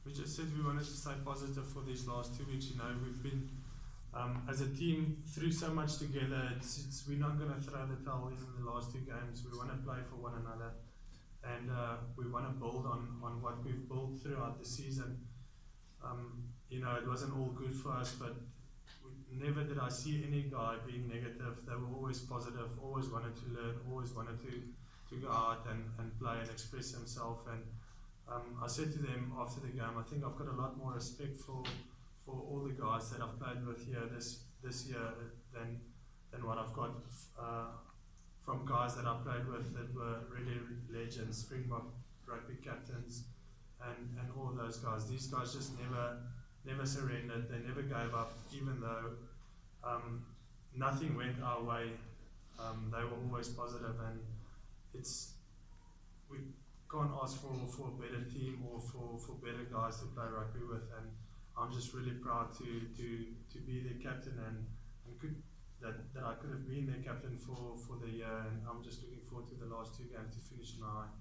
we just said we wanted to stay positive for these last 2 weeks. You know, we've been as a team through so much together. We're not going to throw the towel in the last 2 games. We want to play for one another, and we want to build on what we've built throughout the season. You know, it wasn't all good for us, but never did I see any guy being negative. They were always positive, always wanted to learn, always wanted to go out and play and express himself. And I said to them after the game, I think I've got a lot more respect for all the guys that I've played with here this year than what I've got from guys that I played with that were really legends, Springbok rugby captains, and all of those guys. These guys just never surrendered. They never gave up, even though nothing went our way. They were always positive, and we can't ask for a better team or for better guys to play rugby with. And I'm just really proud to be their captain and that I could have been their captain for the year. And I'm just looking forward to the last 2 games to finish in a high.